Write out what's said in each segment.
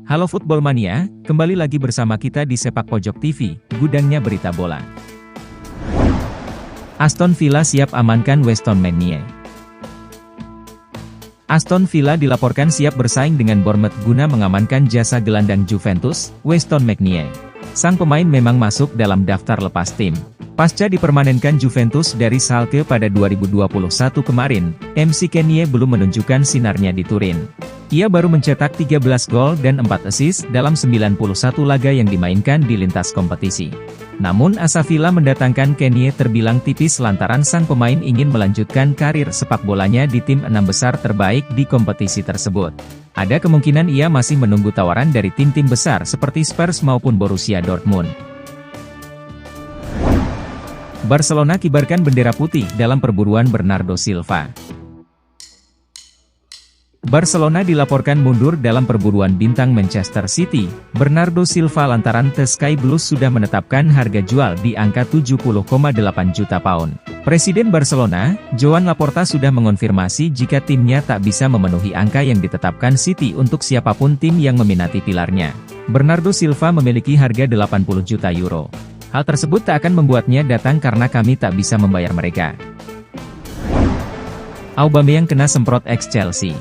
Halo Football Mania, kembali lagi bersama kita di Sepak Pojok TV, gudangnya berita bola. Aston Villa siap amankan Weston McNeil. Aston Villa dilaporkan siap bersaing dengan Bournemouth guna mengamankan jasa gelandang Juventus, Weston McNeil. Sang pemain memang masuk dalam daftar lepas tim. Pasca dipermanenkan Juventus dari Schalke pada 2021 kemarin, MC Kenya belum menunjukkan sinarnya di Turin. Ia baru mencetak 13 gol dan 4 assist dalam 91 laga yang dimainkan di lintas kompetisi. Namun asa Villa mendatangkan Kenya terbilang tipis lantaran sang pemain ingin melanjutkan karir sepak bolanya di tim 6 besar terbaik di kompetisi tersebut. Ada kemungkinan ia masih menunggu tawaran dari tim-tim besar seperti Spurs maupun Borussia Dortmund. Barcelona kibarkan bendera putih dalam perburuan Bernardo Silva. Barcelona dilaporkan mundur dalam perburuan bintang Manchester City, Bernardo Silva lantaran The Sky Blues sudah menetapkan harga jual di angka 70,8 juta pound. Presiden Barcelona, Joan Laporta sudah mengonfirmasi jika timnya tak bisa memenuhi angka yang ditetapkan City untuk siapapun tim yang meminati pilarnya. Bernardo Silva memiliki harga 80 juta euro. Hal tersebut tak akan membuatnya datang karena kami tak bisa membayar mereka. Aubameyang kena semprot ex-Chelsea.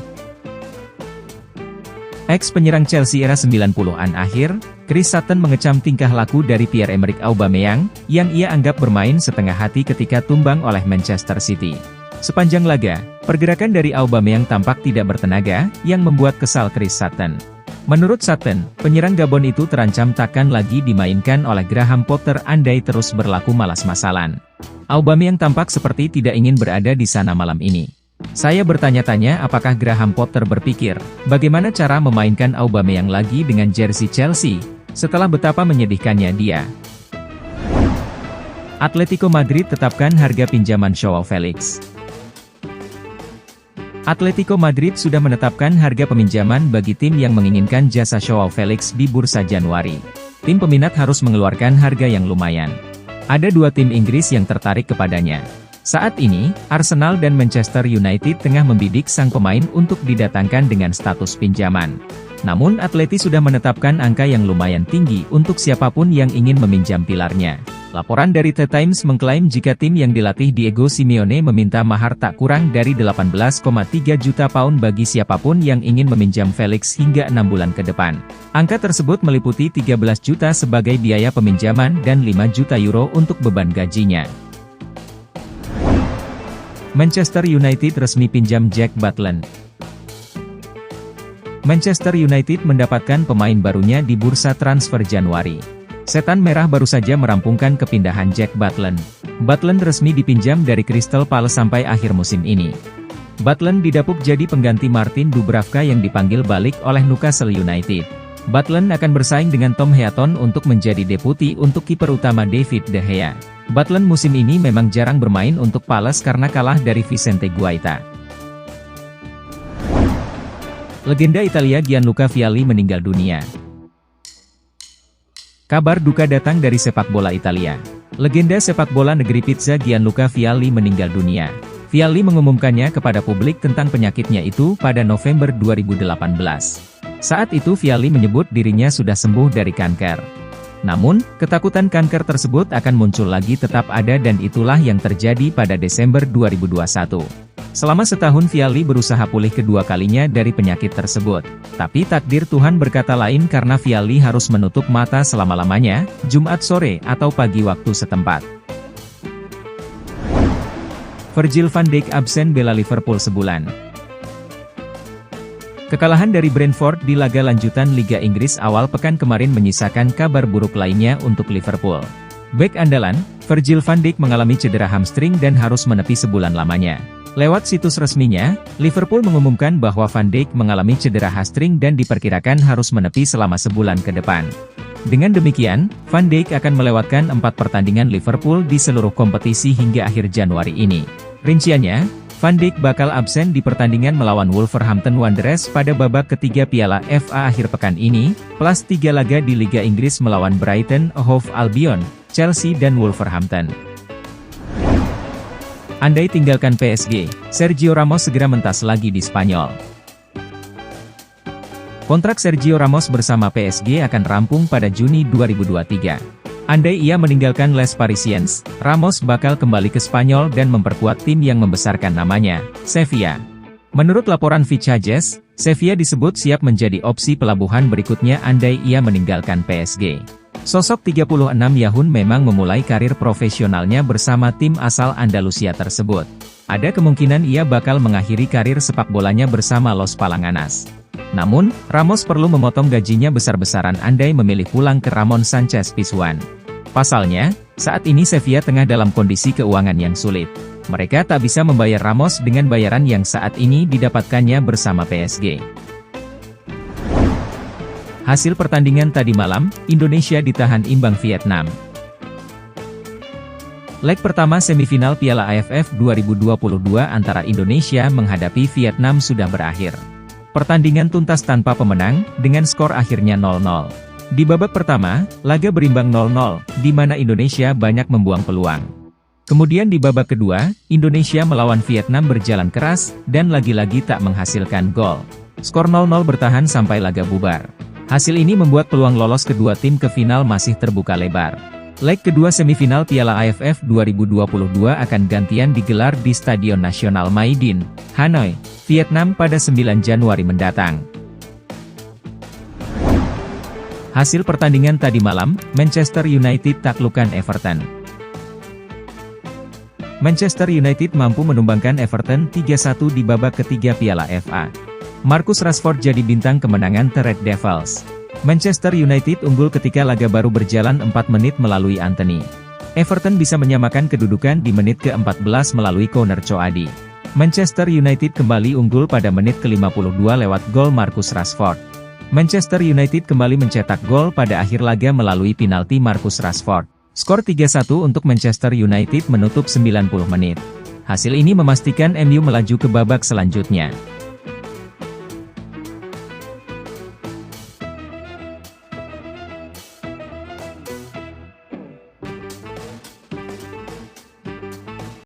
Ex-penyerang Chelsea era 90-an akhir, Chris Sutton mengecam tingkah laku dari Pierre-Emerick Aubameyang, yang ia anggap bermain setengah hati ketika tumbang oleh Manchester City. Sepanjang laga, pergerakan dari Aubameyang tampak tidak bertenaga, yang membuat kesal Chris Sutton. Menurut Sutton, penyerang Gabon itu terancam takkan lagi dimainkan oleh Graham Potter andai terus berlaku malas-masalan. Aubameyang tampak seperti tidak ingin berada di sana malam ini. Saya bertanya-tanya apakah Graham Potter berpikir, bagaimana cara memainkan Aubameyang lagi dengan jersey Chelsea, setelah betapa menyedihkannya dia. Atletico Madrid tetapkan harga pinjaman Joao Felix. Atletico Madrid sudah menetapkan harga peminjaman bagi tim yang menginginkan jasa Joao Felix di bursa Januari. Tim peminat harus mengeluarkan harga yang lumayan. Ada dua tim Inggris yang tertarik kepadanya. Saat ini, Arsenal dan Manchester United tengah membidik sang pemain untuk didatangkan dengan status pinjaman. Namun Atleti sudah menetapkan angka yang lumayan tinggi untuk siapapun yang ingin meminjam pilarnya. Laporan dari The Times mengklaim jika tim yang dilatih Diego Simeone meminta mahar tak kurang dari 18,3 juta pound bagi siapapun yang ingin meminjam Felix hingga 6 bulan ke depan. Angka tersebut meliputi 13 juta sebagai biaya peminjaman dan 5 juta euro untuk beban gajinya. Manchester United resmi pinjam Jack Butland. Manchester United mendapatkan pemain barunya di bursa transfer Januari. Setan Merah baru saja merampungkan kepindahan Jack Butland. Butland resmi dipinjam dari Crystal Palace sampai akhir musim ini. Butland didapuk jadi pengganti Martin Dubravka yang dipanggil balik oleh Newcastle United. Butland akan bersaing dengan Tom Heaton untuk menjadi deputi untuk kiper utama David De Gea. Butland musim ini memang jarang bermain untuk Palace karena kalah dari Vicente Guaita. Legenda Italia Gianluca Vialli meninggal dunia. Kabar duka datang dari sepak bola Italia. Legenda sepak bola negeri pizza Gianluca Vialli meninggal dunia. Vialli mengumumkannya kepada publik tentang penyakitnya itu pada November 2018. Saat itu Vialli menyebut dirinya sudah sembuh dari kanker. Namun, ketakutan kanker tersebut akan muncul lagi tetap ada dan itulah yang terjadi pada Desember 2021. Selama setahun Vialli berusaha pulih kedua kalinya dari penyakit tersebut. Tapi takdir Tuhan berkata lain karena Vialli harus menutup mata selama-lamanya, Jumat sore atau pagi waktu setempat. Virgil van Dijk absen bela Liverpool sebulan. Kekalahan dari Brentford di laga lanjutan Liga Inggris awal pekan kemarin menyisakan kabar buruk lainnya untuk Liverpool. Bek andalan, Virgil van Dijk mengalami cedera hamstring dan harus menepi sebulan lamanya. Lewat situs resminya, Liverpool mengumumkan bahwa Van Dijk mengalami cedera hamstring dan diperkirakan harus menepi selama sebulan ke depan. Dengan demikian, Van Dijk akan melewatkan 4 pertandingan Liverpool di seluruh kompetisi hingga akhir Januari ini. Rinciannya, Van Dijk bakal absen di pertandingan melawan Wolverhampton Wanderers pada babak ketiga Piala FA akhir pekan ini, plus 3 laga di Liga Inggris melawan Brighton, Hove Albion, Chelsea dan Wolverhampton. Andai tinggalkan PSG, Sergio Ramos segera mentas lagi di Spanyol. Kontrak Sergio Ramos bersama PSG akan rampung pada Juni 2023. Andai ia meninggalkan Les Parisiens, Ramos bakal kembali ke Spanyol dan memperkuat tim yang membesarkan namanya, Sevilla. Menurut laporan Vichajes, Sevilla disebut siap menjadi opsi pelabuhan berikutnya andai ia meninggalkan PSG. Sosok 36 tahun memang memulai karir profesionalnya bersama tim asal Andalusia tersebut. Ada kemungkinan ia bakal mengakhiri karir sepak bolanya bersama Los Palanganas. Namun, Ramos perlu memotong gajinya besar-besaran andai memilih pulang ke Ramon Sanchez Pizjuan. Pasalnya, saat ini Sevilla tengah dalam kondisi keuangan yang sulit. Mereka tak bisa membayar Ramos dengan bayaran yang saat ini didapatkannya bersama PSG. Hasil pertandingan tadi malam, Indonesia ditahan imbang Vietnam. Leg pertama semifinal Piala AFF 2022 antara Indonesia menghadapi Vietnam sudah berakhir. Pertandingan tuntas tanpa pemenang, dengan skor akhirnya 0-0. Di babak pertama, laga berimbang 0-0, di mana Indonesia banyak membuang peluang. Kemudian di babak kedua, Indonesia melawan Vietnam berjalan keras, dan lagi-lagi tak menghasilkan gol. Skor 0-0 bertahan sampai laga bubar. Hasil ini membuat peluang lolos kedua tim ke final masih terbuka lebar. Leg kedua semifinal Piala AFF 2022 akan gantian digelar di Stadion Nasional Mai Dinh, Hanoi, Vietnam pada 9 Januari mendatang. Hasil pertandingan tadi malam, Manchester United taklukkan Everton. Manchester United mampu menumbangkan Everton 3-1 di babak ketiga Piala FA. Marcus Rashford jadi bintang kemenangan The Red Devils. Manchester United unggul ketika laga baru berjalan 4 menit melalui Anthony. Everton bisa menyamakan kedudukan di menit ke-14 melalui Conor Coady. Manchester United kembali unggul pada menit ke-52 lewat gol Marcus Rashford. Manchester United kembali mencetak gol pada akhir laga melalui penalti Marcus Rashford. Skor 3-1 untuk Manchester United menutup 90 menit. Hasil ini memastikan MU melaju ke babak selanjutnya.